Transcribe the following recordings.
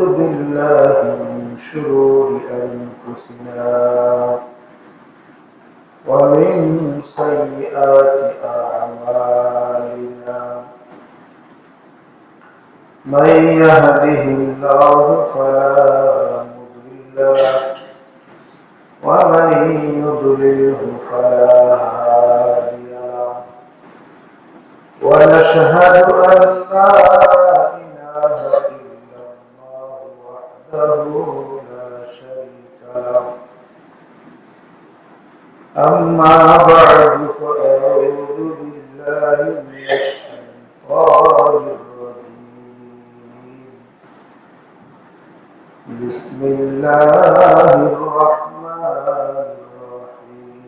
بالله من شرور أنفسنا ومن سيئات أعمالنا من يهده الله فلا مضل له ومن يضلله فلا هادي له ونشهد أن لا إله إلا الله وحده لا شريك له أما بعد فأعوذ بالله من الشيطان الرجيم بسم الله الرحمن الرحيم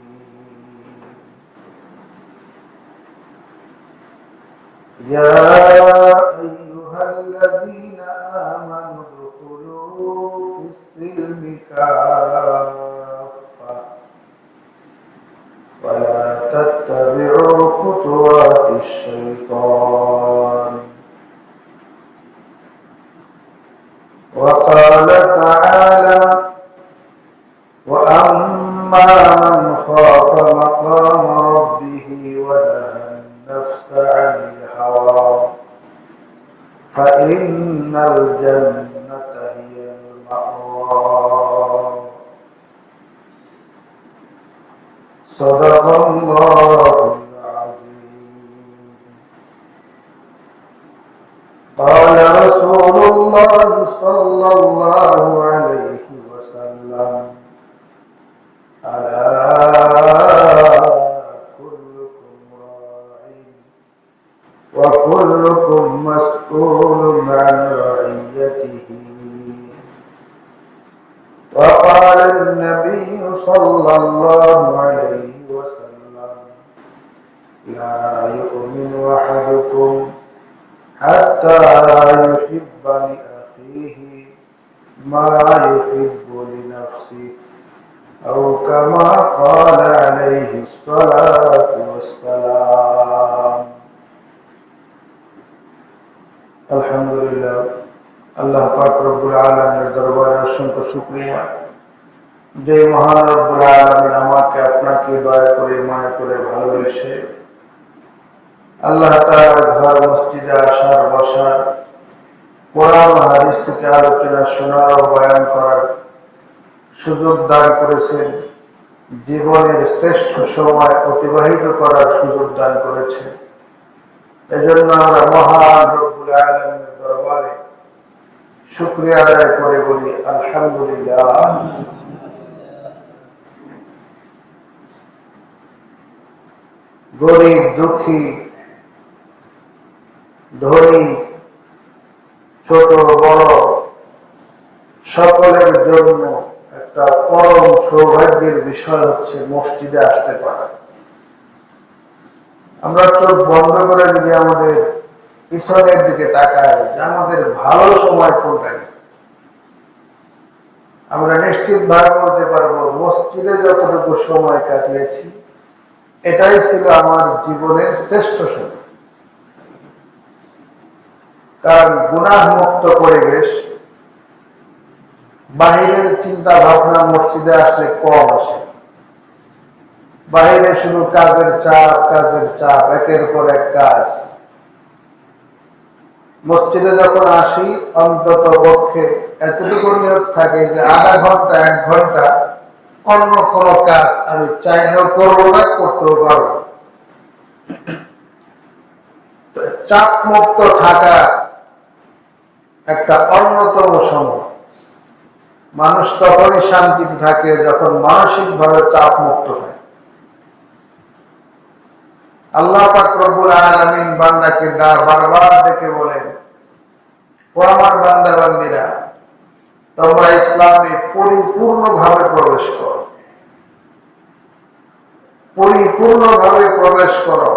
يا أيها الذين آمنوا ادخلوا في السلم كافة ولا تتبعوا خطوات الشيطان وقال تعالى وأما من خاف مقام ربه ونهى النفس عن الهوى فإن الجنة هي المأوى صدق الله العظيم قال رسول الله صلى الله عليه وسلم ألا كلكم راع وكلكم مسؤول عن رعيته وقال النبي صلى الله عليه وسلم لا يؤمن أحدكم حتى يحب لأخيه ما يحب لنفسه أو كما قال عليه الصلاة والسلام الحمد لله আল্লাহ পাক রব্বুল আলামিনের দরবারে অসংখ্য শুকরিয়া যে মহান রব্বুল আলামিন আমাকে আপনাকে দয়া করে মায়া করে ভালোবেসে আল্লাহ তাআলার ঘর মসজিদে আসার বসার কোরআন হাদিস থেকে আলোচনা শোনার ও বয়ান করার সুযোগ দান করেছেন জীবনের শ্রেষ্ঠ সময় অতিবাহিত করার সুযোগ দান করেছেন এজন্য আমরা মহান রব্বুল আলামিনের দরবারে শুকরিয়া আদায় করে বলি আলহামদুলিল্লাহ গরিব দুঃখী ধনী ছোট বড় সকলের জন্য একটা পরম সৌভাগ্যের বিষয় হচ্ছে মসজিদে আসতে পারা আমরা চোখ বন্ধ করে যদি আমাদের পিছনের দিকে তাকাই যে আমাদের ভালো সময় কোনটা গেছে আমরা নিশ্চিত ভাবে বলতে পারবো মসজিদে যতটুকু সময় কাটিয়েছি এটাই ছিল আমার জীবনের শ্রেষ্ঠ সময় কারণ গুনাহ মুক্ত পরিবেশ বাহিরের চিন্তা ভাবনা মসজিদে আসলে কম আসে বাহিরে শুধু কাজের চাপ একের পর এক কাজ মসজিদে যখন আসি অন্তত পক্ষে এতটুকু নিয়ত থাকে যে আধা ঘন্টা 1 ঘন্টা অন্য কোন কাজ আমি চাইলেও করবো না করতেও পারবো চাপ মুক্ত থাকা একটা অন্যতম সময় মানুষ তখনই শান্তিতে থাকে যখন মানসিক ভাবে চাপ মুক্ত হয় আল্লাহ পাক রব্বুল আলামিন বান্দাকে বারবার ডেকে বলেন ও আমার বান্দা বান্দীরা তোমরা ইসলামে পরিপূর্ণভাবে প্রবেশ করো পরিপূর্ণভাবে প্রবেশ করো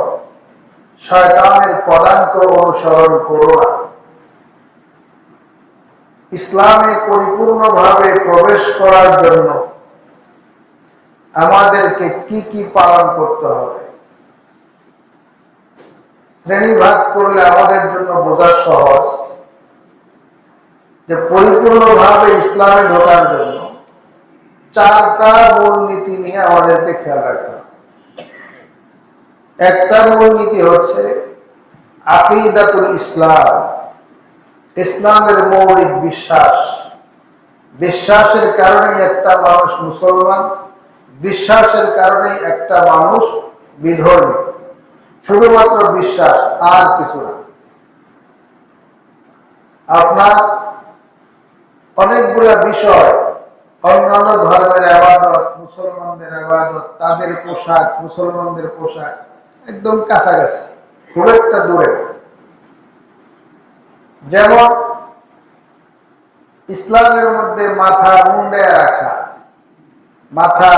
শয়তানের পদাঙ্ক অনুসরণ করো না ইসলামে পরিপূর্ণভাবে প্রবেশ করার জন্য আমাদেরকে কি কি পালন করতে হবে শ্রেণী ভাগ করলে আমাদের জন্য বোঝা সহজ যে পরিপূর্ণভাবে ইসলামে ঢোকার জন্য চারটা মূলনীতি নিয়ে আমাদেরকে খেয়াল রাখতে হবে। একটা মূলনীতি হচ্ছে আকিদাতুল ইসলাম, ইসলামের মৌলিক বিশ্বাস। বিশ্বাসের কারণেই একটা মানুষ মুসলমান, বিশ্বাসের কারণেই একটা মানুষ বিধর্মী। শুধুমাত্র বিশ্বাস, আর কিছু না। আপনার অনেকগুলো বিষয়, অন্যান্য ধর্মের ইবাদত, মুসলমানদের ইবাদত, তাদের পোশাক, মুসলমানদের পোশাক একদম কাছাকাছি, খুব একটা দূরে। যেমন ইসলামের মধ্যে মাথা মুন্ডে রাখা, মাথা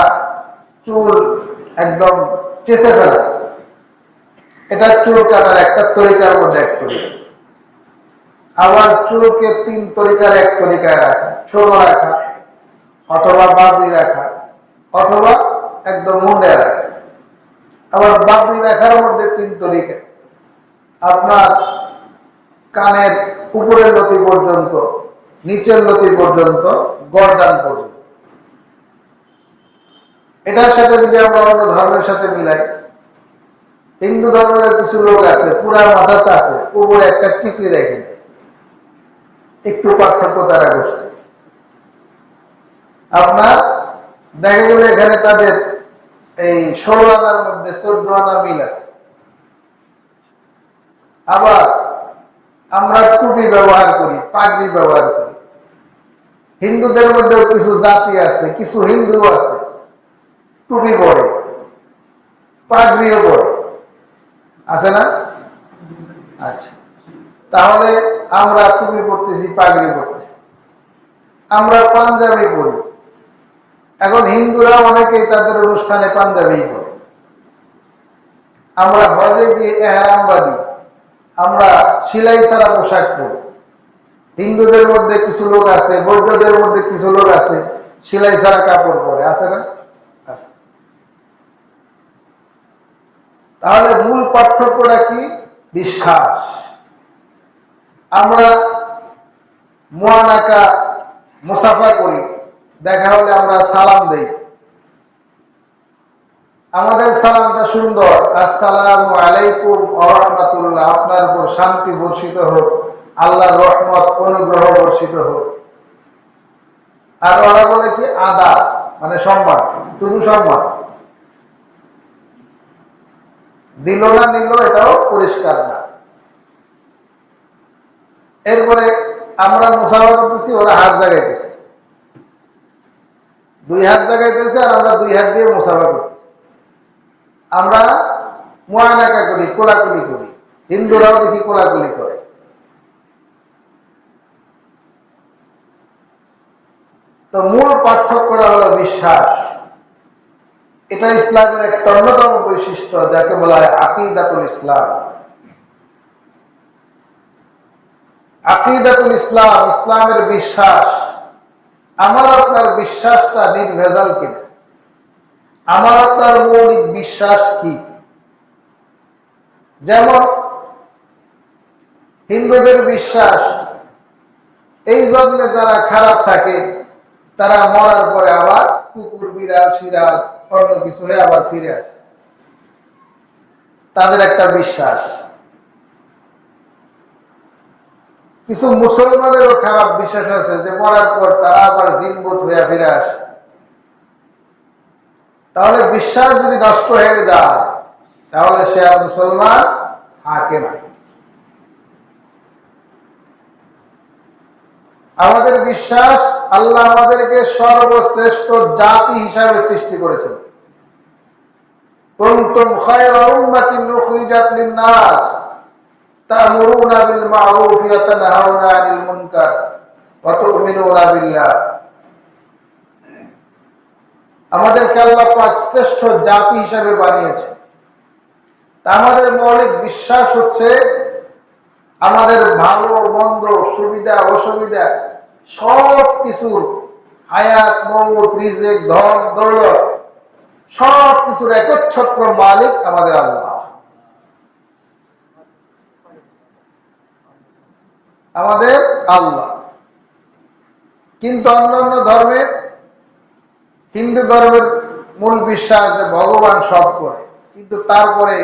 চুল একদম চেঁচে ফেলা, এটা চুল কাটার একটা তরিকার মধ্যে এক তরিকা। আবার চুলকে 3 তরিকার এক তরিকায় রাখা, ছোট রাখা, অথবা বাবরি রাখা, অথবা একদম মুন্ডে রাখা। আবার বাবরি রাখার মধ্যে 3 তরিকা। আপনার কানের উপরের লতি পর্যন্ত, নিচের লতি পর্যন্ত, গর্দান পর্যন্ত। এটার সাথে যদি আমরা অন্য ধর্মের সাথে মিলাই, হিন্দু ধর্মের কিছু লোক আছে পুরা মাথা চাষে, উপরে একটা টিকলি রেখে দেয়। একটু পার্থক্য তারা করছে। আপনার দেখা গেল এখানে তাদের এই 16 আনার মধ্যে 14 আনা মিল আছে। আবার আমরা টুপি ব্যবহার করি, পাগড়ি ব্যবহার করি। হিন্দুদের মধ্যেও কিছু জাতি আছে, কিছু হিন্দু আছে টুপি পরে, পাগড়িও পরে, আছে না? আচ্ছা, তাহলে আমরা টুপি পরতেছি, পাগড়ি পরতেছি, আমরা পাঞ্জাবি পরি। এখন হিন্দুরা অনেকেই তাদের অনুষ্ঠানে পাঞ্জাবি পরে। আমরা হজে গিয়ে এহরাম বাঁধি, আমরা সেলাই ছাড়া পোশাক পরি। হিন্দুদের মধ্যে কিছু লোক আছে, বৌদ্ধদের মধ্যে কিছু লোক আছে সেলাই ছাড়া কাপড় পরে, আছে না? আছে। তাহলে মূল পার্থক্যটা কি? বিশ্বাস। আমরা মুআনাকা মুসাফা করি, দেখা হলে আমরা সালাম দেই। আমাদের সালামটা সুন্দর, আসসালামু আলাইকুম ওয়া রাহমাতুল্লাহ, আপনার উপর শান্তি বর্ষিত হোক, আল্লাহর রহমত অনুগ্রহ বর্ষিত হোক। আর ওরা বলে কি আদাব, মানে সম্মান, শুধু সম্মান। দিল না নিল এটাও পরিষ্কার না। এরপরে আমরা মুসাফা করতেছি, ওরা হাত জাগাইতেছে, 2 হাত জাগাইতেছে, আর আমরা 2 হাত দিয়ে মুসাফা করতেছি। আমরা মুআনাকা করি, কোলাকুলি করি। হিন্দুরাও দেখি কোলাকুলি করে। তো মূল পার্থক্যটা হলো বিশ্বাস। এটা ইসলামের একটা অন্যতম বৈশিষ্ট্য, যাকে বলা হয় আকিদাতুল ইসলাম। আকিদাতুল ইসলাম, ইসলামের বিশ্বাস। আমার আপনার বিশ্বাসটা নির্ভেজাল কিনা, আমার আপনার মৌলিক বিশ্বাস কি? যেমন হিন্দুদের বিশ্বাস, এই জন্মে যারা খারাপ থাকে তারা মরার পরে আবার কুকুর, বিড়াল, শিরাল, অন্য কিছু হয়ে আবার ফিরে আসে। তাদের একটা বিশ্বাস। কিছু মুসলমানেরও খারাপ বিশ্বাস আছে যে মরার পর তারা আবার জিনভূত হয়ে ফিরে আসে। তাহলে বিশ্বাস যদি নষ্ট হয়ে যায়, তাহলে সে আর মুসলমান থাকে না। আমাদের বিশ্বাস, আল্লাহ আমাদেরকে সর্বশ্রেষ্ঠ জাতি হিসাবে সৃষ্টি করেছেন। কুনতুম খায়রা উম্মাতিন উখরিজাত লিন-নাস তা'মুরুনা বিল মা'রুফ ওয়া তানহাউনা 'আনিল মুনকার ওয়া তু'মিনুনা বিল্লাহ। আমাদেরকে আল্লাহ পাক শ্রেষ্ঠ জাতি হিসাবে বানিয়েছেন। তা আমাদের মৌলিক বিশ্বাস হচ্ছে আমাদের ভালো মন্দ, সুবিধা অসুবিধা সব কিছুর, হায়াত, মওত, রিজিক, ধন দৌলত, সব কিছুর একচ্ছত্র মালিক আমাদের আল্লাহ। আমাদের আল্লাহ। কিন্তু অন্যান্য ধর্মের, হিন্দু ধর্মের মূল বিশ্বাস যে ভগবান সব করে, কিন্তু তারপরে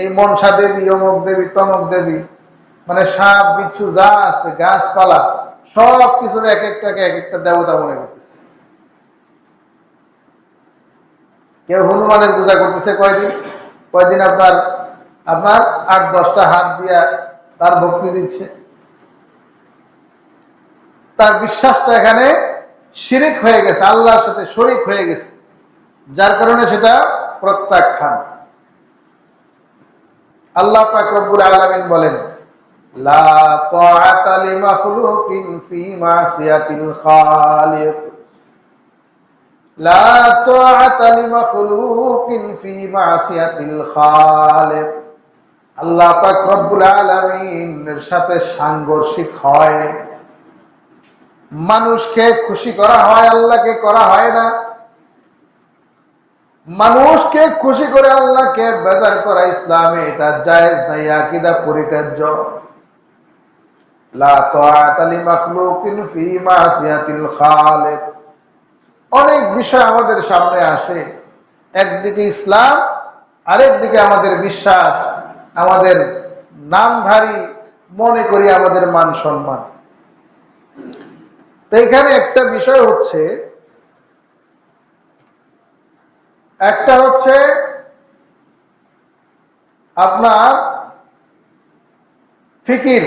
এই মনসা দেবী, অমুক দেবী, তমক দেবী, মানে সাপ বিচ্ছু যা আছে, গাছপালা, সব কিছুর এক একটাকে এক একটা দেবতা মনে করতেছে। কেউ হনুমানের পূজা করতেছে কয়দিন কয়দিন আপনার আপনার 8-10টা হাত দিয়া তার ভক্তি দিচ্ছে। তার বিশ্বাসটা এখানে শিরিক হয়ে গেছে, আল্লাহর সাথে শরীক হয়ে গেছে, যার কারণে সেটা প্রত্যাখ্যান। আল্লাহ পাক রব্বুল আলামিন বলেন, লা তাআতা লিমাখলুকিন ফি মাসিয়াতিল খালিক, লা তাআতা লিমাখলুকিন ফি মাসিয়াতিল খালিক। আল্লাহ পাক রব্বুল আলামিনের সাথে সাংঘর্ষিক হয়। মানুষকে খুশি করা হয়, আল্লাহকে করা হয় না। মানুষকে খুশি করে আল্লাহকে বেজার করা ইসলামে এটা জায়েজ নাই, আকীদা পরিত্যাজ্য। লা তাআতা লিমাখলুকিন ফি মাসিয়াতিল খালিক। অনেক বিষয় আমাদের সামনে আসে, একদিকে ইসলাম, আরেকদিকে আমাদের বিশ্বাস, আমাদের নামধারী মনে করি আমাদের মান সম্মান। তো এখানে একটা বিষয় হচ্ছে, একটা হচ্ছে আপনার ফিকির,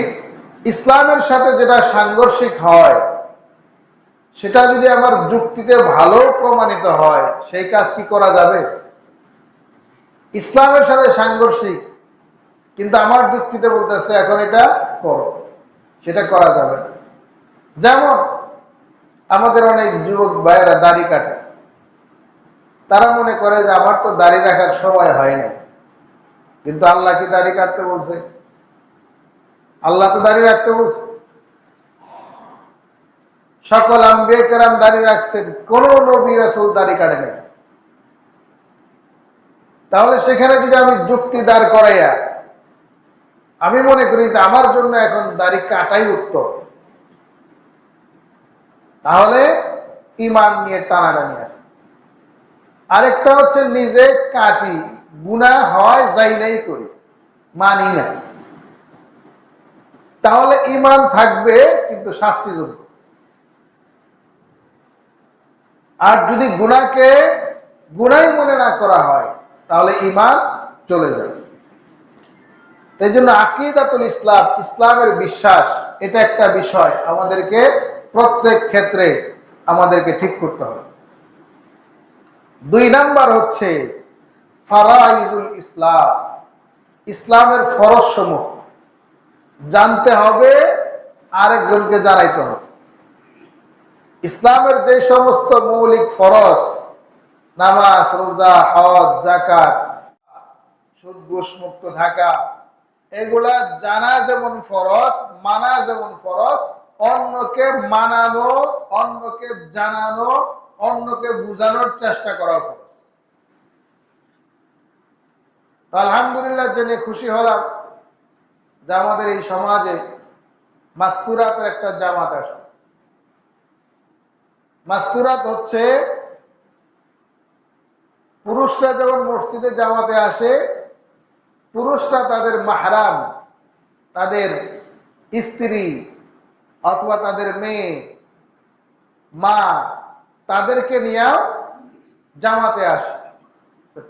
ইসলামের সাথে যেটা সাংঘর্ষিক হয়, সেটা যদি আমার যুক্তিতে ভালো প্রমাণিত হয়, সেই কাজ কি করা যাবে? ইসলামের সাথে সাংঘর্ষিক, কিন্তু আমার যুক্তিতে বলতেছে এখন এটা করো, সেটা করা যাবে না। যেমন আমাদের অনেক যুবক ভাইয়েরা দাড়ি কাটে, তারা মনে করে যে আমার তো দাড়ি রাখার সময় হয় না, কিন্তু আল্লাহ কি দাড়ি কাটতে বলছে? আল্লাহ তো দাড়ি রাখতে বলছে। সকল আম্বিয়া কেরাম দাড়ি রাখছেন, কোন নবী রাসূল দাড়ি কাটে নাই। তাহলে সেখানে যদি আমি যুক্তি দাঁড় করাইয়া আমি মনে করি যে আমার জন্য এখন দাড়ি কাটাই উত্তম, তাহলে ঈমান নিয়ে টানাটানি আছে। আরেকটা হচ্ছে নিজে কাটি, গুনাহ হয় যাই নাই করি, মানি না, তাহলে ঈমান থাকবে কিন্তু শাস্তিযোগ্য। আর যদি গুনাহকে গুনাহ মনে না করা হয়, তাহলে ঈমান চলে যাবে। এই জন্য আকীদাতুল ইসলাম, ইসলামের বিশ্বাস, এটা একটা বিষয় আমাদেরকে প্রত্যেক ক্ষেত্রে আমাদেরকে ঠিক করতে হবে। 2 নাম্বার হচ্ছে ফারাইজুল ইসলাম, ইসলামের ফরজ সমূহ জানতে হবে, আরেকজনকে জানাইতে হবে। ইসলামের যে সমস্ত মৌলিক ফরজ, নামাজ, রোজা, হজ, যাকাত, সুদ ঘুষ মুক্ত থাকা, এগুলা জানা যেমন ফরজ, মানা যেমন ফরজ, অন্যকে মানানো, অন্যকে জানানো, অন্যকে বুঝানোর চেষ্টা করা ফরজ। তো আলহামদুলিল্লাহ জেনে খুশি হলাম যে আমাদের এই সমাজে মাস্তুরাতের একটা জামাত আসছে। মাস্তুরাত হচ্ছে পুরুষরা যেমন মসজিদে জামাতে আসে, পুরুষরা তাদের মাহরাম, তাদের স্ত্রী অথবা তাদের মেয়ে, মা, তাদেরকে নিয়েও জামাতে আসে।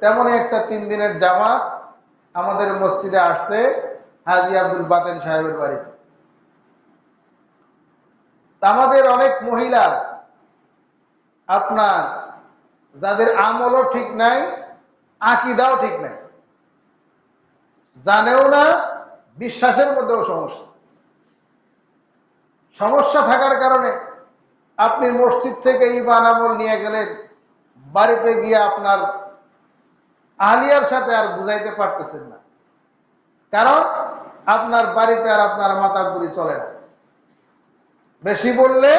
তেমনই একটা 3 দিনের জামাত আমাদের মসজিদে আসছে হাজী আব্দুল বাতেন সাহেবের বাড়িতে। আমাদের অনেক মহিলা আপনার, যাদের আমলও ঠিক নাই, আকীদাও ঠিক নাই, জানেও না, বিশ্বাসের মধ্যেও সমস্যা। সমস্যা থাকার কারণে আপনি মসজিদ থেকে ঈমান আমল নিয়ে গেলেন, বাড়িতে গিয়ে আপনার আহলিয়ার সাথে আর বুঝাইতে পারতেছেন না, কারণ আপনার বাড়িতে আর আপনার মাতাব্বরি চলে না। বেশি বললে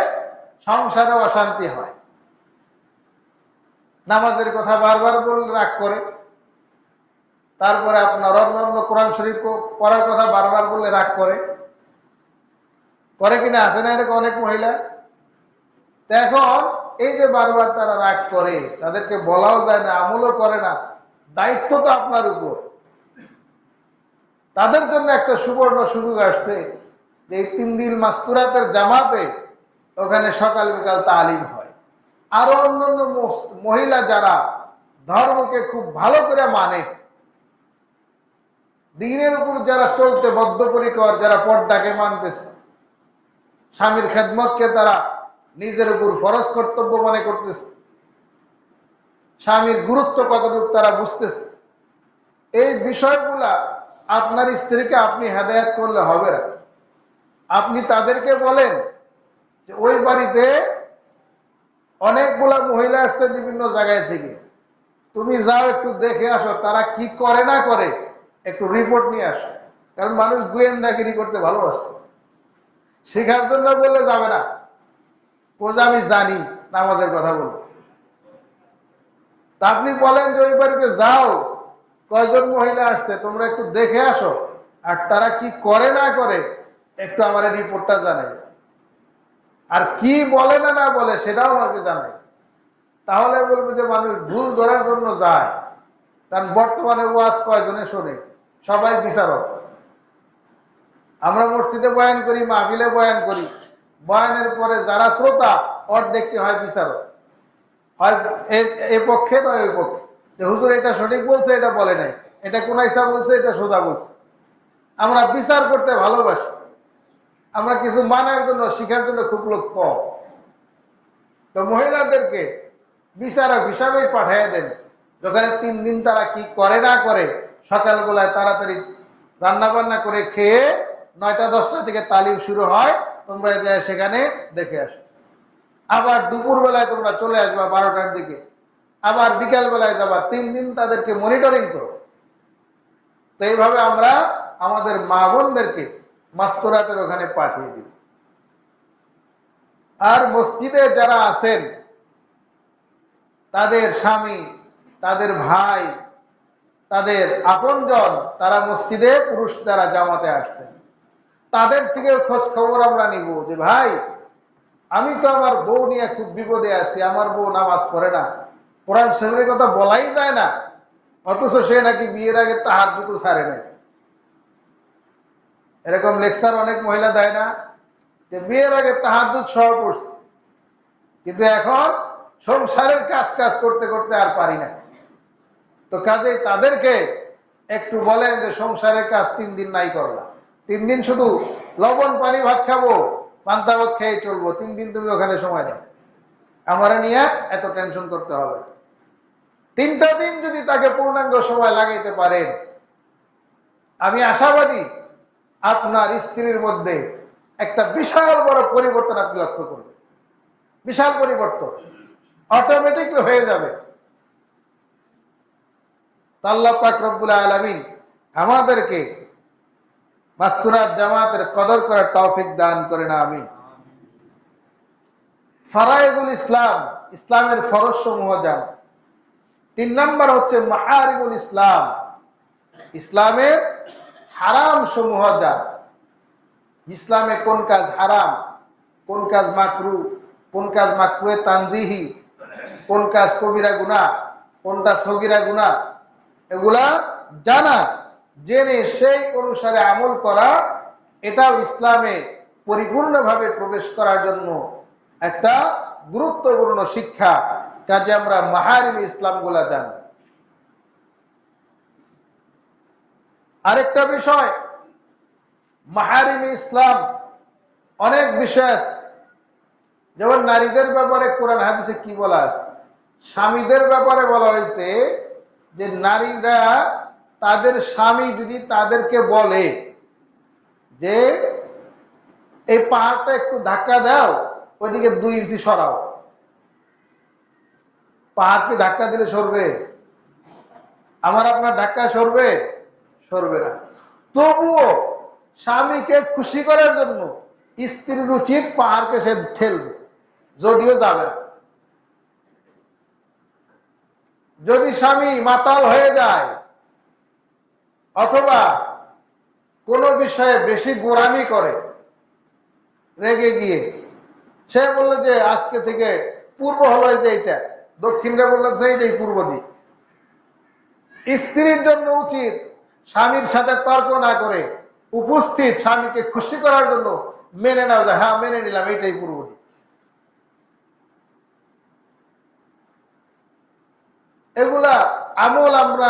সংসারে অশান্তি হয়। নামাজের কথা বারবার বললে রাগ করে, তারপরে আপনার অন্যান্য কোরআন শরীফ পড়ার কথা বারবার বললে রাগ করে, করে কিনা? আছে না এরকম অনেক মহিলা? এখন এই যে বারবার তারা রাগ করে, তাদেরকে বলাও যায় না, আমলও করে না, দায়িত্ব তো আপনার উপর। তাদের জন্য একটা সুবর্ণ সুযোগ আসছে যে এই 3 দিন মাস্তুরাতের জামাতে ওখানে সকাল বিকাল তালিম হয়। আরো অন্যান্য মহিলা যারা ধর্মকে খুব ভালো করে মানে, দ্বীনের উপর যারা চলতে বদ্ধপরিকর, যারা পর্দাকে মানতেছে, স্বামীর খেদমতকে তারা নিজের উপর ফরজ কর্তব্য মনে করতেছে, স্বামীর গুরুত্ব কতটুকু তারা বুঝতেছে, এই বিষয়গুলা আপনার স্ত্রীকে আপনি হেদায়েত করলে হবে না। আপনি তাদেরকে বলেন যে ওই বাড়িতে অনেকগুলা মহিলা আসছে বিভিন্ন জায়গায় থেকে, তুমি যাও একটু দেখে আসো তারা কি করে না করে, একটু রিপোর্ট নিয়ে আসো। কারণ মানুষ গোয়েন্দাগিরি করতে ভালোবাসে, শেখার জন্য বললে যাবে না, কোজা আমি জানি নামাজের কথা বলবো। তা আপনি বলেন যে ওই বাড়িতে যাও, কয়জন মহিলা আসছে তোমরা একটু দেখে আসো, আর তারা কি করে না করে একটু আমার রিপোর্টটা জানাই, আর কি বলে না না বলে সেটাও আমাকে জানাই। তাহলে বলবে যে মানুষ ভুল ধরার জন্য যায়। কারণ বর্তমানে ওয়াজ কয়জনে শোনে, সবাই বিচারক। আমরা মসজিদে বয়ান করি, মাহফিলে বয়ান করি, বয়ানের পরে যারা শ্রোতা অর্ধেকটি হয় বিচারক, হয় এ পক্ষে নয় ওই পক্ষে, যে হুজুর এটা সঠিক বলছে, এটা বলে নাই, এটা কোন ইসা বলছে, এটা সোজা বলছে। আমরা বিচার করতে ভালোবাসি, আমরা কিছু মানার জন্য, শিখার জন্য খুব লোক কম। তো মহিলাদেরকে বিচারক হিসাবেই পাঠিয়ে দেন, যেখানে 3 দিন তারা কি করে না করে, সকালবেলায় তাড়াতাড়ি রান্না বান্না করে খেয়ে 9টা-10টা থেকে তালিম শুরু হয়, তোমরা যায় সেখানে দেখে আসো। আবার দুপুর বেলায় তোমরা চলে আসবা 12টার দিকে, আবার বিকাল বেলায় যাবা, 3 দিন তাদেরকে মনিটরিং করো। তো এইভাবে আমরা আমাদের মা বোনদেরকে মাস্তুরাতের ওখানে পাঠিয়ে দিই। আর মসজিদে যারা আছেন, তাদের স্বামী, তাদের ভাই, তাদের আপনজন, তারা মসজিদে পুরুষ যারা জামাতে আসছেন, তাদের থেকে খোঁজ খবর আমরা নিব যে ভাই, আমি তো আমার বউ নিয়ে খুব বিপদে আছি, আমার বউ নামাজ পড়ে না, কোরআন শরীফের কথা বলাই যায় না, অথচ সে নাকি বিয়ের আগে তাহাজ্জুদও ছাড়ে নাই। এরকম লেকচার অনেক মহিলা দেয় না, যে বিয়ের আগে তাহাজ্জুদ সহ পড়ছে, কিন্তু এখন সংসারের কাজ করতে করতে আর পারি না। তো কাজেই তাদেরকে একটু বলেন যে সংসারের কাজ 3 দিন নাই করলা, 3 দিন শুধু লবণ পানি ভাত খাবো, পান্তা ভাত খেয়ে চলবো, 3 দিন তুমি ওখানে সময় দাও, আমার নিয়ে এত টেনশন করতে হবে। 3টা দিন যদি তাকে পূর্ণাঙ্গ সময় লাগাইতে পারেন, আমি আশাবাদী আপনার স্ত্রীর মধ্যে একটা বিশাল বড় পরিবর্তন আপনি লক্ষ্য করবেন। বিশাল পরিবর্তন অটোমেটিকলি হয়ে যাবে। আল্লাহ পাক রব্বুল আলামিন আমাদেরকে মাস্তুরাত জামাতের কদর করার তৌফিক দান করেন, আমিন। ফারায়েজুল ইসলাম, ইসলামের ফরজ সমূহ জানা। 3 নাম্বার হচ্ছে মাহারিমুল ইসলাম, ইসলামের হারাম সমূহ জানা। ইসলামে কোন কাজ হারাম, কোন কাজ মাকরু, কোন কাজ মাকরুহে তানজিহি, কোন কাজ কবিরা গুনাহ, কোনটা সগীরা গুনাহ, এগুলা জানা, জেনে সেই অনুসারে আমল করা, এটাও ইসলামে পরিপূর্ণভাবে প্রবেশ করার জন্য একটা গুরুত্বপূর্ণ শিক্ষা। কাজে আমরা মাহারিম ইসলাম গুলা জানি। আরেকটা বিষয়, মাহারিম ইসলাম অনেক বিষয় আছে, যেমন নারীদের ব্যাপারে কোরআন হাদিসে কি বলা আছে। স্বামীদের ব্যাপারে বলা হয়েছে যে নারীরা তাদের স্বামী যদি তাদেরকে বলে যে এই পাহাড়টা একটু ধাক্কা দাও, ওইদিকে 2 ইঞ্চি সরাও, পাহাড় কি ধাক্কা দিলে সরবে? আমার আপনার ধাক্কা সরবে? সরবে না। তবুও স্বামীকে খুশি করার জন্য স্ত্রীর উচিত পাহাড়কে সে ঠেলবে, যদিও যাবে না। যদি স্বামী মাতাল হয়ে যায় অথবা কোনো বিষয়ে বেশি গোঁড়ামি করে, রেগে গিয়ে সে বললো যে আজকে থেকে পূর্ব হলো যে এটা, দক্ষিণে বললো যে এইটাই পূর্ব দিক। স্ত্রীর জন্য উচিত স্বামীর সাথে তর্ক না করে উপস্থিত স্বামীকে খুশি করার জন্য মেনে নাও যে হ্যাঁ মেনে নিলাম এইটাই পূর্ব দিক। এগুলা আমল আমরা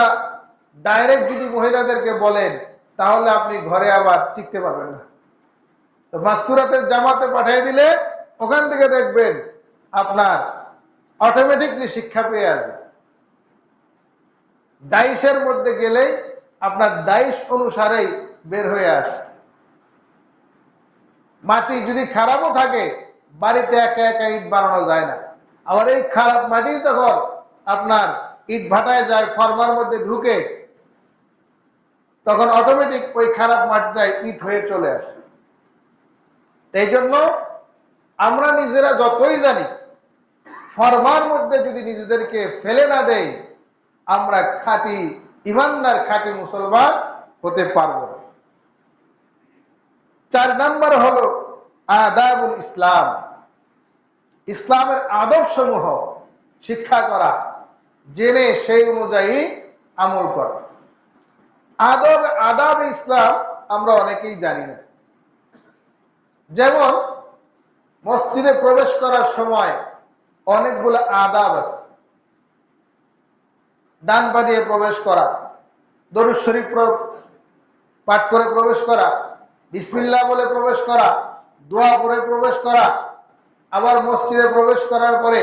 ডাইরেক্ট যদি মহিলাদেরকে বলেন তাহলে আপনি ঘরে আবার টিকতে পারবেন না। তো মাস্তুরাতের জামাতে পাঠিয়ে দিলে ওখান থেকে দেখবেন আপনার অটোমেটিকলি শিক্ষা পেয়ে আসবে। ডাইসের মধ্যে গেলেই আপনার ডাইস অনুসারেই বের হয়ে আসে। মাটি যদি খারাপও থাকে বাড়িতে একা একা ইট বানানো যায় না। আবার এই খারাপ মাটি যখন আপনার ইট ভাটায় যায়, ফর্মার মধ্যে ঢুকে, তখন অটোমেটিক ওই খারাপ মাটিটাই ইট হয়ে চলে আসে। এই জন্য আমরা নিজেরা যতই জানি, ফর্মার মধ্যে যদি নিজেদেরকে ফেলে না দেই, আমরা খাঁটি ইমানদার খাঁটি মুসলমান হতে পারবো না। 4 নম্বর হলো আদাবুল ইসলাম, ইসলামের আদব সমূহ শিক্ষা করা, জেনে সেই অনুযায়ী আমল করা। আদাব ইসলাম আমরা অনেকেই জানি না। যেমন মসজিদে প্রবেশ করার সময় অনেকগুলো আদাব আছে। ডান পা দিয়ে প্রবেশ করা, দরুদ শরীফ পাঠ করে প্রবেশ করা, বিসমিল্লাহ বলে প্রবেশ করা, দোয়া করে প্রবেশ করা। আবার মসজিদে প্রবেশ করার পরে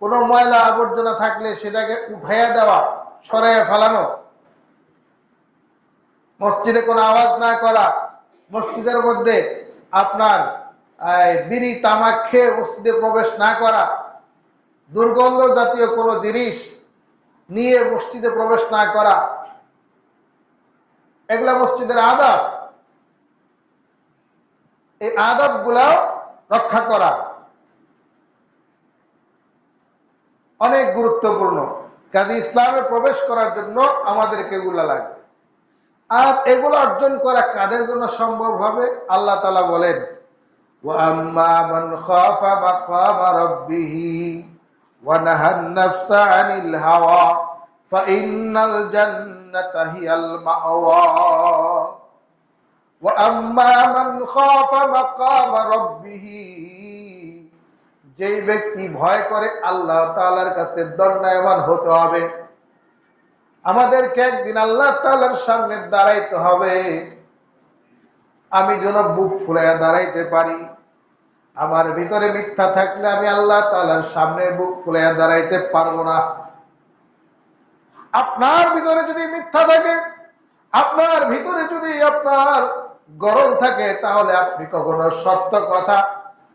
কোনো ময়লা আবর্জনা থাকলে সেটাকে উঠাইয়া দেওয়া, সরাইয়া ফেলানো, মসজিদে কোনো আওয়াজ না করা, মসজিদের মধ্যে আপনার বিড়ি তামাক খেয়ে মসজিদে প্রবেশ না করা, দুর্গন্ধ জাতীয় কোনো জিনিস নিয়ে মসজিদে প্রবেশ না করা, এগুলা মসজিদের আদব। এই আদব গুলাও রক্ষা করা অনেক গুরুত্বপূর্ণ। কাজে ইসলামে প্রবেশ করার জন্য আমাদেরকে এগুলা লাগবে। আর এগুলো অর্জন করা কাদের জন্য সম্ভব হবে? আল্লাহ তাআলা বলেন, ওয়াম্মা মান খাফা মাকামা রাব্বিহি ওয়া নাহান নাফসা আনিল হাওয়া ফাইন্নাল জান্নাতা হিয়াল মাওয়া। ওয়াম্মা মান খাফা মাকামা রাব্বিহি, যেই ব্যক্তি ভয় করে আল্লাহ তাআলার কাছে দণ্ডায়মান হতে হবে। আমাদেরকে একদিন আল্লাহ তাআলার সামনে দাঁড়াইতে হবে। আমি যেন বুক ফুলাইয়া দাঁড়াইতে পারি। আমার ভিতরে মিথ্যা থাকলে আমি আল্লাহ তাআলার সামনে বুক ফুলাইয়া দাঁড়াইতে পারবো না। আপনার ভিতরে যদি মিথ্যা থাকে, আপনার ভিতরে যদি আপনার গরল থাকে, তাহলে আপনি কখনো সত্য কথা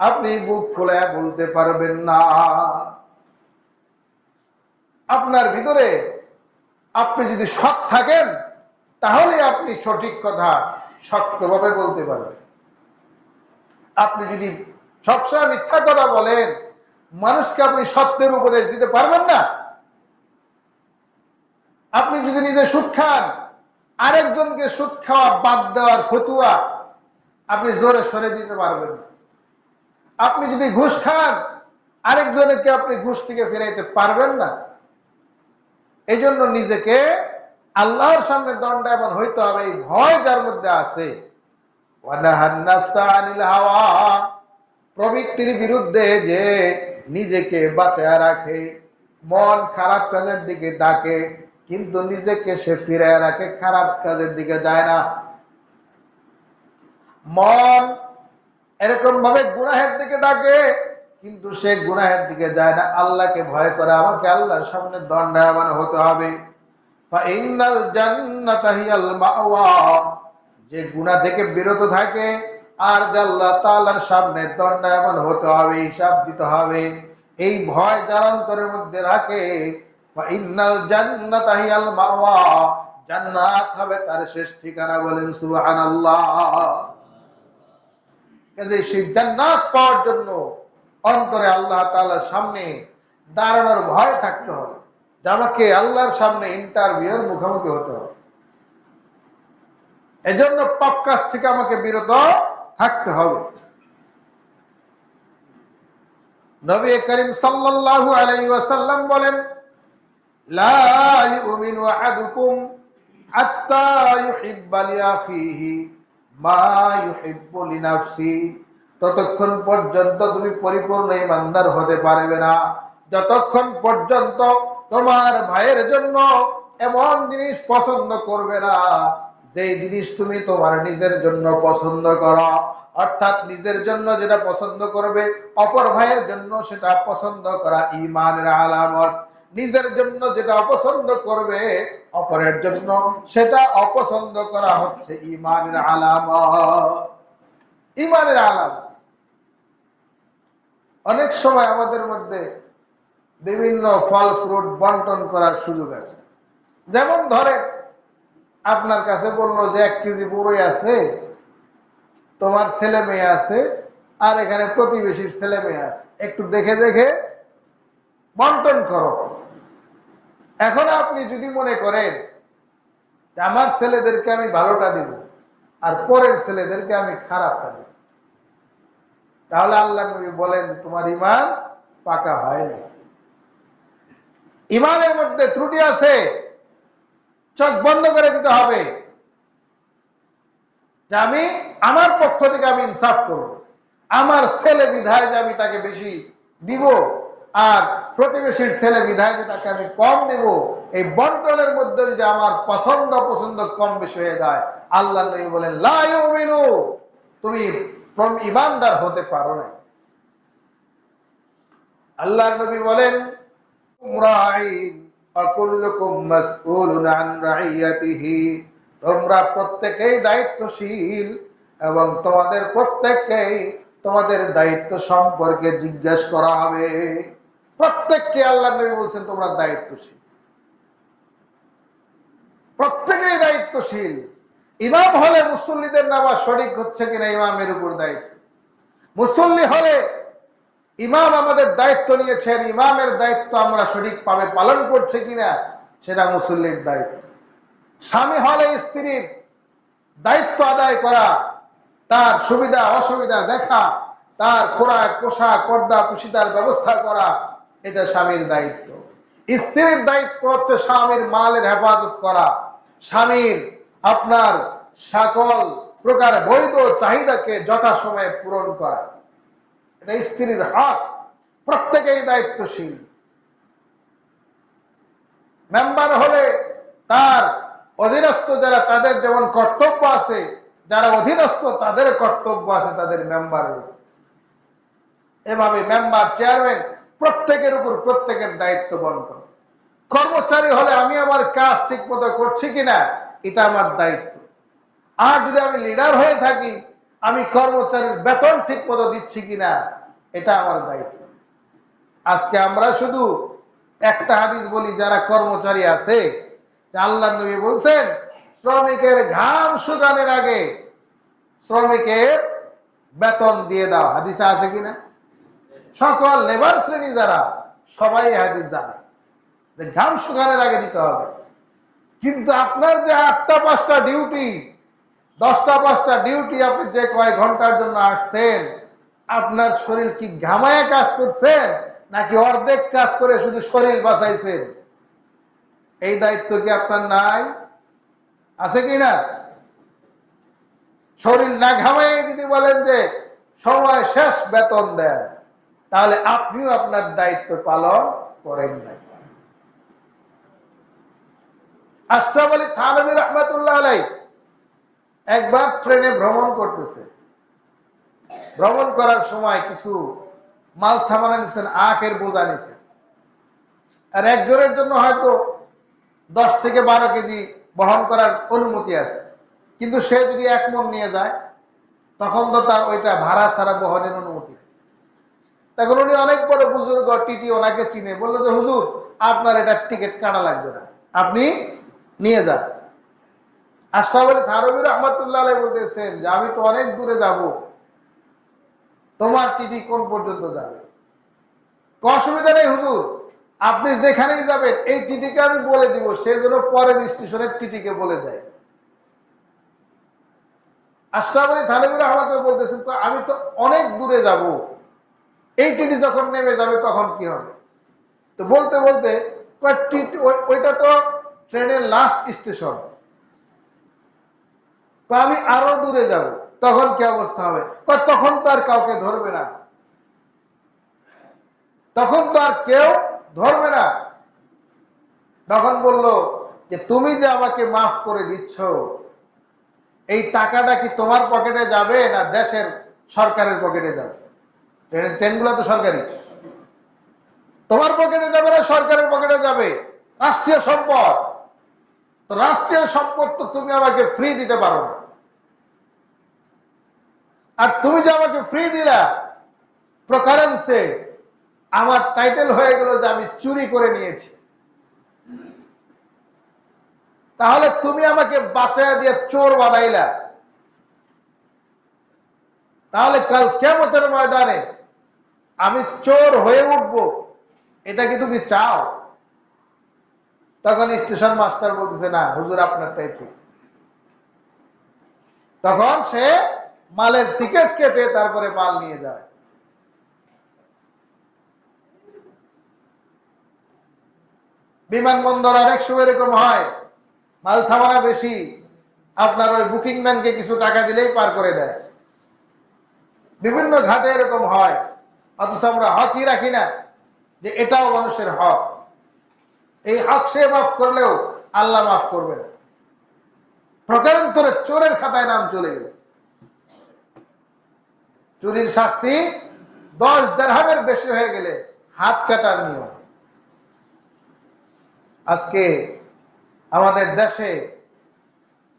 আপনি বুক ফুলাইয়া বলতে পারবেন না। আপনার ভিতরে আপনি যদি সৎ থাকেন তাহলে আপনি সঠিক কথা শক্তভাবে বলতে পারবেন। আপনি যদি সবসময় মিথ্যা কথা বলেন, মানুষকে আপনি সত্যের উপদেশ দিতে পারবেন না। আপনি যদি নিজে সুদ খান, আরেকজনকে সুদ খাওয়া বাদ দেওয়ার ফতুয়া আপনি জোরে সরে দিতে পারবেন না। আপনি যদি ঘুষ খান, আরেকজনকে আপনি ঘুষ থেকে ফেরাইতে পারবেন না। এই জন্য নিজেকে আল্লাহর সামনে দণ্ডায়মান হইতে হবে। এই ভয় যার মধ্যে আছে, প্রবৃত্তির বিরুদ্ধে যে নিজেকে বাঁচায় রাখে, মন খারাপ কাজের দিকে ডাকে কিন্তু নিজেকে সে ফিরায় রাখে, খারাপ কাজের দিকে যায় না। মন এরকম ভাবে গুনাহের দিকে ডাকে কিন্তু সে গুনাহের দিকে যায় না, আল্লাহকে ভয় করে আমাকে আল্লাহর সামনে দণ্ডায়মান হতে হবে। ফাইনাল জান্নাতা হিয়াল মাওয়া, যে গুনাহ থেকে বিরত থাকে আর আল্লাহ তাআলার সামনে দণ্ডায়মান হতে হবে, হিসাব দিতে হবে, এই ভয় যার অন্তরের মধ্যে রাখে, ফাইনাল জান্নাতা হিয়াল মাওয়া, জান্নাত হবে তার শেষ ঠিকানা। বলেন সুবহানাল্লাহ। কাজে সেই জান্নাত পাওয়ার জন্য অন্তরে আল্লাহ তাআলার সামনে দাঁড়ানোর ভয় থাকতে হবে যে আমাকে আল্লাহর সামনে ইন্টারভিউর মুখোমুখি হতে হবে। এজন্য পাপ কাজ থেকে আমাকে বিরত থাকতে হবে। নবী করিম সাল্লাল্লাহু আলাইহি ওয়াসাল্লাম বলেন, লা ইউমিনু আহাদুকুম হাত্তা ইউহিব্বা লিআখিহি মা ইউহিব্বু লিনাফসি। ততক্ষণ পর্যন্ত তুমি পরিপূর্ণ ঈমানদার হতে পারবে না যতক্ষণ পর্যন্ত তোমার ভাইয়ের জন্য এমন জিনিস পছন্দ করবে না যেই জিনিস তুমি তোমার নিজের জন্য পছন্দ করো। অর্থাৎ নিজের জন্য যেটা পছন্দ করবে অপর ভাইয়ের জন্য সেটা পছন্দ করা ঈমানের আলামত। নিজের জন্য যেটা অপছন্দ করবে অপরের জন্য সেটা অপছন্দ করা হচ্ছে ঈমানের আলামত। ঈমানের আলামত। অনেক সময় আমাদের মধ্যে বিভিন্ন ফল ফ্রুট বন্টন করার সুযোগ আছে। যেমন ধরেন আপনার কাছে বললো যে 1 কেজি বড়ই আছে, তোমার ছেলে মেয়ে আছে, আর এখানে প্রতিবেশীর ছেলে মেয়ে আছে, একটু দেখে দেখে বন্টন করো। এখন আপনি যদি মনে করেন যে আমার ছেলেদেরকে আমি ভালোটা দিব আর পরের ছেলেদেরকে আমি খারাপটা দিব, তাহলে আল্লাহ নবী বলেন যে তোমার ঈমান পাকা হয়নি, ঈমানের মধ্যে ত্রুটি আছে, চোখ বন্ধ করে দিতে হবে যে আমি আমার পক্ষ থেকে আমি ইনসাফ করব, আমার ছেলে বিধায় যে আমি তাকে বেশি দিব আর প্রতিবেশীর ছেলে বিধায় যে তাকে আমি কম দেব, এই বন্টনের মধ্যে যদি আমার পছন্দ অপছন্দ কম বেশি হয়ে যায়, আল্লাহ নবী বলেন লা ইউমিনু, তুমি ঈমানদার হতে পারো না। আল্লাহ নবী বলেন মুরাঈন ওয়া কুল্লুকুম মাসউলুন আন রাইয়াতিহি, তোমরা প্রত্যেকেই দায়িত্বশীল এবং তোমাদের প্রত্যেককেই তোমাদের দায়িত্ব সম্পর্কে জিজ্ঞেস করা হবে। প্রত্যেককে আল্লাহ নবী বলছেন তোমরা দায়িত্বশীল, প্রত্যেকেই দায়িত্বশীল। ইমাম হলে মুসল্লিদের নামাজ সঠিক হচ্ছে কিনা ইমামের উপর দায়িত্ব। মুসল্লি হলে ইমাম আমাদের দায়িত্ব নিয়েছেন, ইমামের দায়িত্ব আমরা সঠিকভাবে পালন করছে কিনা সেটা মুসল্লির দায়িত্ব। স্বামী হলে স্ত্রীর দায়িত্ব আদায় করা, তার সুবিধা অসুবিধা দেখা, তার খোরাক পোশাক পর্দা পুশিদার ব্যবস্থা করা, এটা স্বামীর দায়িত্ব। স্ত্রীর দায়িত্ব হচ্ছে স্বামীর মালের হেফাজত করা, স্বামীর আপনার সকল প্রকার বৈধ চাহিদাকে যথাসময়ে পূরণ করা, এটা স্ত্রীর হক। প্রত্যেকেই দায়িত্বশীল। মেম্বার হলে তার অধীনস্থ যারা তাদের যেমন কর্তব্য আছে, যারা অধীনস্থ তাদের কর্তব্য আছে তাদের মেম্বারের। এভাবে মেম্বার চেয়ারম্যান প্রত্যেকের উপর প্রত্যেকের দায়িত্ব বন্টন। কর্মচারী হলে আমি আমার কাজ ঠিক মতো করছি কিনা এটা আমার দায়িত্ব। আর যদি আমি লিডার হয়ে থাকি আমি কর্মচারীর বেতন ঠিক মতো দিচ্ছি কিনা এটা আমার দায়িত্ব। আজকে আমরা শুধু একটা হাদিস বলি যারা কর্মচারী আছে, আল্লাহর নবী বলছেন শ্রমিকের ঘাম শুকানোর আগে শ্রমিকের বেতন দিয়ে দাও। হাদিসে আছে কিনা? সকল লেবার শ্রেণী যারা সবাই হাদিস জানে যে ঘাম শুকানোর আগে দিতে হবে। কিন্তু আপনার যে 8টা 5টা ডিউটি, 10টা 5টা ডিউটি, আপনি যে কয়েক ঘন্টার জন্য আসছেন, আপনার শরীর কি ঘামায় কাজ করছেন নাকি অর্ধেক কাজ করে শুধু শরীর বাঁচাইছেন? এই দায়িত্ব কি আপনার নাই? আছে কি না? শরীর না ঘামাই যদি বলেন যে সময় শেষ বেতন দেন, তাহলে আপনিও আপনার দায়িত্ব পালন করেন নাই। আশরাফ আলী থানভী রাহমাতুল্লাহ আলাইহি একবার ট্রেনে ভ্রমণ করতেছে। ভ্রমণ করার সময় কিছু মাল সামানা নিছেন, আখের বোঝা নিছেন। আর একজনের জন্য হয়তো 10 থেকে 12 কেজি বহন করার অনুমতি আছে, কিন্তু সে যদি 1 মণ নিয়ে যায় তখন তো তার ওইটা ভাড়া ছাড়া বহনের অনুমতি নেই। তখন উনি অনেক বড় বুজুর্গ টিটি, ওনাকে চিনে, বললো যে হুজুর আপনার এটা টিকিট কাটা লাগবে না, আপনি নিয়ে যান। আশরাফ আলী থানভী রাহমাতুল্লাহ আলাইহি বলতেছেন যে আমি তো অনেক দূরে যাব, তোমার টিটি কোন পর্যন্ত যাবে? অসুবিধা নেই হুজুর, আপনি যেখানেই যাবেন এই টিটিকে আমি বলে দিব, সে যেন পরের স্টেশনের টিটিকে বলে দেয়। আশরাফ আলী থানভী রাহমাতুল্লাহ বলতেছেন আমি তো অনেক দূরে যাব, এই টিটি যখন নেমে যাবে তখন কি হবে? তো বলতে বলতে ওইটা তো ট্রেনের লাস্ট স্টেশন, তো আমি আরো দূরে যাব, তখন কি অবস্থা হবে? তখন তো আর কাউকে ধরবে না, তখন তো আর কেউ ধরবে না। তখন বলল যে তুমি যে আমাকে মাফ করে দিচ্ছ, এই টাকাটা কি তোমার পকেটে যাবে না দেশের সরকারের পকেটে যাবে? ট্রেনগুলো তো সরকারি, তোমার পকেটে যাবে না সরকারের পকেটে যাবে? রাষ্ট্রীয় সম্পদ, তো রাষ্ট্রীয় সম্পদ তো তুমি আমাকে ফ্রি দিতে পারো না। আর তুমি যে আমাকে ফ্রি দিলা, প্রকারান্তে আমার টাইটেল হয়ে গেল যে আমি চুরি করে নিয়েছি। তাহলে তুমি আমাকে বাঁচায় দিয়ে চোর বানাইলা, তাহলে কাল কিয়ামতের ময়দানে আমি চোর হয়ে উঠবো, এটা কি তুমি চাও? তখন স্টেশন মাস্টার বলতেছে, না হুজুর আপনারটাই ঠিক। তখন সে মালের টিকিট কেটে তারপরে মাল নিয়ে যায়। বিমানবন্দর অনেক সময় এরকম হয়, মাল ছামানা বেশি, আপনার ওই বুকিং ম্যানকে কিছু টাকা দিলেই পার করে দেয়। বিভিন্ন ঘাটে এরকম হয়, অথচ আমরা হকই রাখি না যে এটাও মানুষের হক। এই হক সে মাফ করলেও আল্লাহ মাফ করবেন। প্রকারান্তরে চোরের খাতায় নাম চলে গেল। চুরির শাস্তি 10 দিরহামের বেশি হয়ে গেলে হাত কাটার নিয়ম। আজকে আমাদের দেশে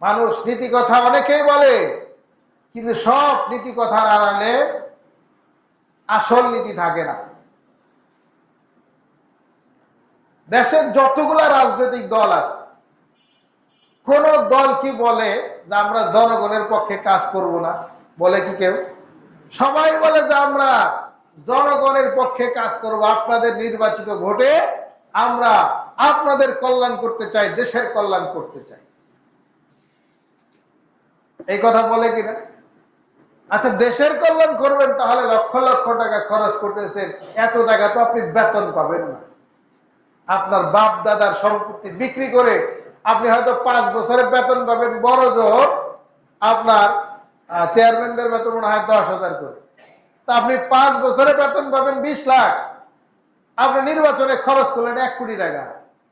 মানুষ নীতি কথা অনেকেই বলে, কিন্তু সব নীতি কথার আড়ালে আসল নীতি থাকে না। দেশের যতগুলা রাজনৈতিক দল আছে, কোন দল কি বলে যে আমরা জনগণের পক্ষে কাজ করব না? বলে কি কেউ? সবাই বলে যে আমরা জনগণের পক্ষে কাজ করব, আপনাদের নির্বাচিত ভোটে আমরা আপনাদের কল্যাণ করতে চাই, দেশের কল্যাণ করতে চাই। এই কথা বলে কিনা? আচ্ছা, দেশের কল্যাণ করবেন, তাহলে লক্ষ লক্ষ টাকা খরচ করতেছেন, এত টাকা তো আপনি বেতন পাবেন না। আপনার বাপ দাদার সম্পত্তি বিক্রি করে আপনি হয়তো 5 বছরের বেতন পাবেন, বড় জোর আপনার চেয়ারম্যানদের বেতন মনে হয় 10,000 করে। তা আপনি 5 বছরে বেতন পাবেন 20 লাখ, আপনি নির্বাচনে খরচ করলেন 1 কোটি টাকা,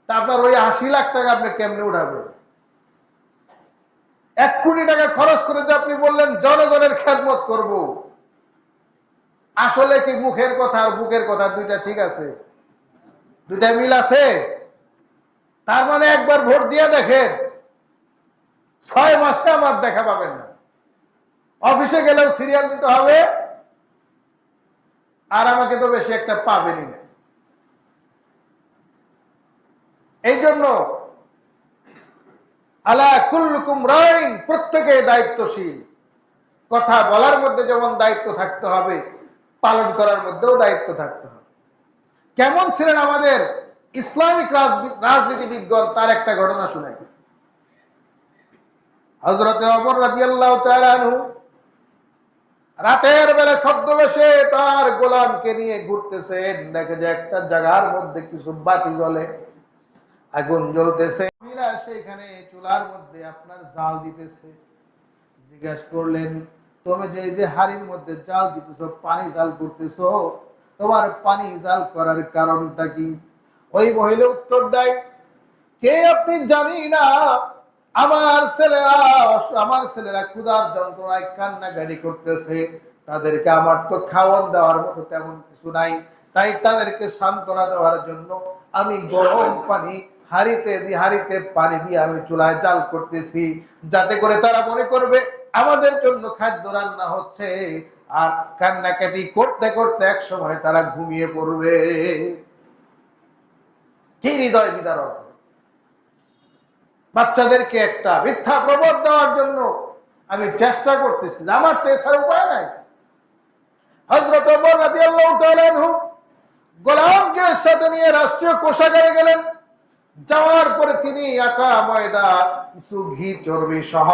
তা আপনার ওই 80 লাখ টাকা আপনি কেমনে উঠাবেন? 1 কোটি টাকা খরচ করে যে আপনি বললেন জনগণের খেদমত করব, আসলে কি মুখের কথা আর বুকের কথা দুইটা ঠিক আছে? দুইটা মিল আছে? তার মানে একবার ভোট দিয়ে দেখেন, 6 মাসে আমার দেখা পাবেন না। অফিসে গেলেও সিরিয়াল নিতে হবে, আর আমাকে তো বেশি একটা পাবেনই না। এই জন্য আলা কুল্লুকুম রাইন, প্রত্যেকে দায়িত্বশীল। কথা বলার মধ্যে যেমন দায়িত্ব থাকতে হবে, পালন করার মধ্যেও দায়িত্ব থাকতে হবে। কেমন ছিলেন আমাদের ইসলামিক রাজনীতিবিদগণ, তার একটা ঘটনা শুনাই। হযরত ওমর রাদিয়াল্লাহু তাআলা আনহু রাতের বেলা ছদ্মবেশে তার গোলামকে নিয়ে ঘুরতেছেন। দেখে যে একটা জায়গার মধ্যে কিছু বাতি জ্বলে, আগুন জ্বলতেছে। মহিলা সেখানে চুলার মধ্যে আপনার জাল দিতেছে। জিজ্ঞাসা করলেন, তুমি যে যে হাড়ির মধ্যে জাল দিতেছো, পানি জাল করতেছো, তোমার পানি জাল করার কারণটা কি? ওই মহিলা উত্তর দেয়, কে আপনি জানি না, আমার ছেলেরা ক্ষুধার যন্ত্রণায় কান্নাকাটি করতেছে, তাদেরকে আমার তো খাওয়ান দেওয়ার মতো তেমন কিছু নাই, তাই তাদেরকে সান্ত্বনা দেওয়ার জন্য আমি গরম পানি হাঁড়িতে পানি দিয়ে আমি চুলায় জাল করতেছি, যাতে করে তারা মনে করবে আমাদের জন্য খাদ্য রান্না হচ্ছে, আর কান্নাকাটি করতে করতে এক সময় তারা ঘুমিয়ে পড়বে। কি হৃদয় বিদারক! বাচ্চাদেরকে একটা মিথ্যা প্রবোধ দেওয়ার জন্য আমি চেষ্টা করতেছি, আমার তো এছাড়া উপায় নাই। হযরত ওমর রাদিয়াল্লাহু তাআলা আনহু গোলামকে সাথে নিয়ে রাষ্ট্রীয় কোষাগারে গেলেন। যাওয়ার পরে তিনি আটা ময়দা, কিছু ঘি চর্বি সহ,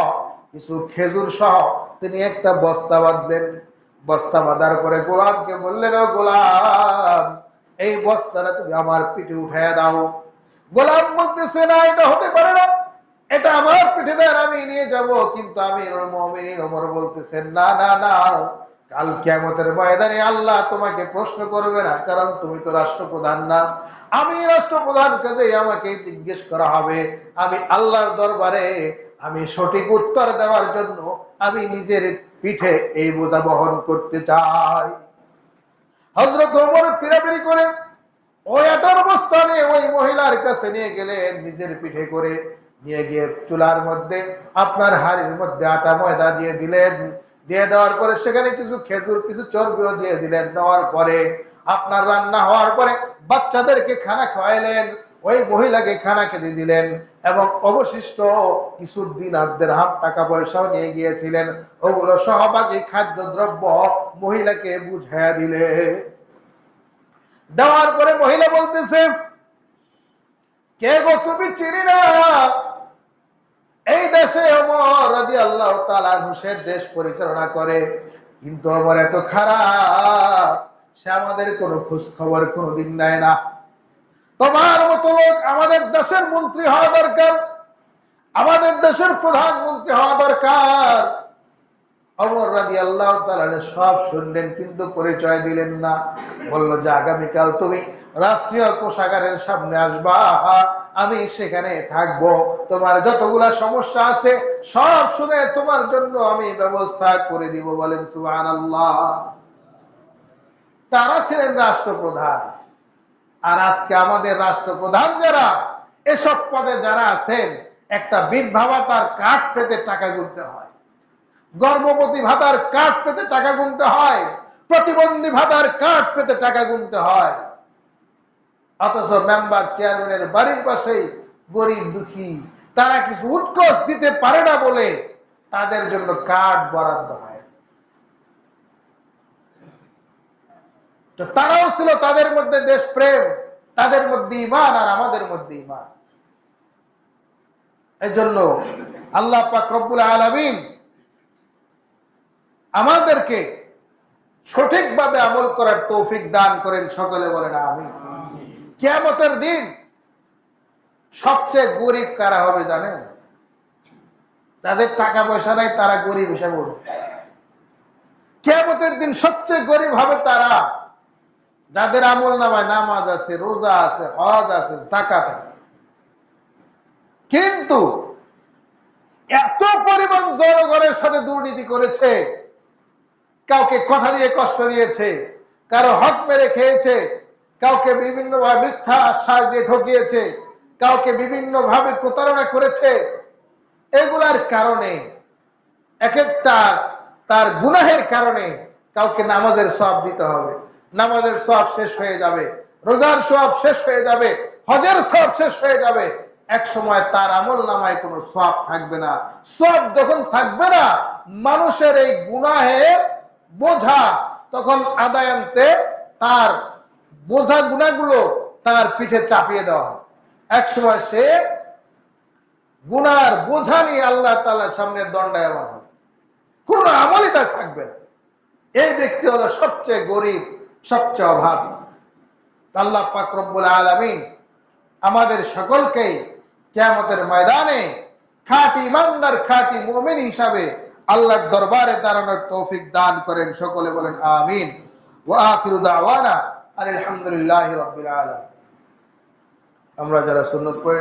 কিছু খেজুর সহ তিনি একটা বস্তা বাঁধলেন। বস্তা বাঁধার পরে গোলামকে বললেন, ও গোলাম, এই বস্তাটা তুমি আমার পিঠে উঠাইয়া দাও। গোলাম বলতেছে, না, এটা হতে পারে না, এটা আমার পিঠে দেন, আমি নিয়ে যাব। কিন্তু আমিরুল মুমিনিন ওমর বলতেছেন, না না না, কাল কিয়ামতের ময়দানে আল্লাহ তোমাকে প্রশ্ন করবে না, কারণ তুমি তো রাষ্ট্রপ্রধান না। আমি রাষ্ট্রপ্রধান, কাজেই আমাকে জিজ্ঞেস করা হবে। আমি আল্লাহর দরবারে আমি সঠিক উত্তর দেওয়ার জন্য আমি নিজের পিঠে এই বোঝা বহন করতে চাই। হযরত ওমর পিরাপিরি করে ওই আটার বস্তা নিয়ে ওই মহিলার কাছে নিয়ে গেলেন, নিজের পিঠে করে নিয়ে গিয়ে চুলার মধ্যে আপনার হাড়ির মধ্যে আটা ময়দা দিয়ে দিলেন। দিয়ে দেওয়ার পরে সেখানে কিছু খেজুর, কিছু চর্বিও দিয়ে দিলেন। দেওয়ার পরে আপনার রান্না হওয়ার পরে বাচ্চাদেরকে খানা খাওয়াইলেন, ওই মহিলাকে খানা খেতে দিলেন, এবং অবশিষ্ট কিছু দিনার দিরহাম টাকা পয়সাও নিয়ে গিয়েছিলেন, ওগুলো সহবাগী খাদ্যদ্রব্য মহিলাকে বুঝাইয়া দিলে। দেওয়ার পরে মহিলা বলতেছে, কে গো তুমি? চিনি না। এই দেশে ওমর রাদিয়াল্লাহু তাআলা আনহু দেশ পরিচালনা করে, কিন্তু ওমর এত খারাপ, সে আমাদের কোনো খোঁজ খবর কোনোদিন নেয় না। তোমার মতো লোক আমাদের দেশের মন্ত্রী হওয়া দরকার, আমাদের দেশের প্রধানমন্ত্রী হওয়া দরকার। ওমর রাদিয়াল্লাহু তাআলা সব শুনলেন, কিন্তু পরিচয় দিলেন না। বলল যে আগামীকাল তুমি রাষ্ট্রীয় কোষাগারের সামনে আসবা, আমি সেখানে থাকব, তোমার যতগুলা সমস্যা আছে সব শুনে তোমার জন্য আমি ব্যবস্থা করে দিব। বলেন সুবহানাল্লাহ। তারা ছিলেন রাষ্ট্রপ্রধান। আর আজকে আমাদের রাষ্ট্রপ্রধান যারা, এসব পদে যারা আছেন, একটা বিধবা ভাতার কার্ড পেতে টাকা গুনতে হয়, গর্ভবতী ভাতার কার্ড পেতে টাকা গুনতে হয়, প্রতিবন্ধী ভাতার কার্ড পেতে টাকা গুনতে হয়। অথচ মেম্বার চেয়ারম্যানের বাড়ির পাশেই গরিব দুঃখী, তারা কিছু উৎকোচ দিতে পারে না বলে তাদের জন্য কার্ড বরাদ্দ হয়। তো তারাও ছিল, তাদের মধ্যে দেশপ্রেম, তাদের মধ্যে ঈমান, আর আমাদের মধ্যে ঈমান। এই জন্য আল্লাহ পাক রব্বুল আলামিন আমাদেরকে সঠিকভাবে আমল করার তৌফিক দান করেন। সকলে বলেন আমিন। কিয়ামতের দিন সবচেয়ে গরিব কারা হবে জানেন? যাদের টাকা পয়সা নাই তারা গরিব হিসেবে উঠবে। কিয়ামতের দিন সবচেয়ে গরিব হবে তারা যাদের আমল নামায় নামাজ আছে, রোজা আছে, হজ আছে, যাকাত আছে, কিন্তু এত পরিমাণ জনগণের সাথে দুর্নীতি করেছে, কাউকে কথা দিয়ে কষ্ট দিয়েছে, কারো হক মেরে খেয়েছে, কাউকে বিভিন্ন ভাবে মিথ্যা আশ্বাস দিয়ে ঠকিয়েছে, কাউকে বিভিন্ন ভাবে প্রতারণা করেছে। এগুলার কারণে এক একটা তার গুনাহের কারণে কাউকে নামাজের সওয়াব দিতে হবে, নামাজের সওয়াব শেষ হয়ে যাবে, রোজার সওয়াব শেষ হয়ে যাবে, হজের সওয়াব শেষ হয়ে যাবে। এক সময় তার আমল নামায় কোনো সওয়াব থাকবে না। সওয়াব যখন থাকবে না, মানুষের এই গুনাহের বোঝা তখন আদায় আনতে তার বোঝা গুনাহগুলো তার পিঠে চাপিয়ে দেওয়া হয়। এক সময় সে গুনার বোঝা নিয়ে আল্লাহ তাআলার সামনে দণ্ডায়মান হবে, কোন আমলই তার থাকবে না। এই ব্যক্তি হলো সবচেয়ে গরিব, সবচেয়ে অভাবী। আল্লাহ পাক রব্বুল আলামিন আমাদের সকলকে কিয়ামতের ময়দানে খাঁটি ইমানদার, খাঁটি মুমিন হিসাবে আল্লাহর দরবারে দাঁড়ানোর তৌফিক দান করেন। সকলে বলেন আমিন। ওয়া আখিরু দাওয়ানা আলহামদুলিল্লাহি রাব্বিল আলামিন। আমরা যারা সুন্নাত পড়ি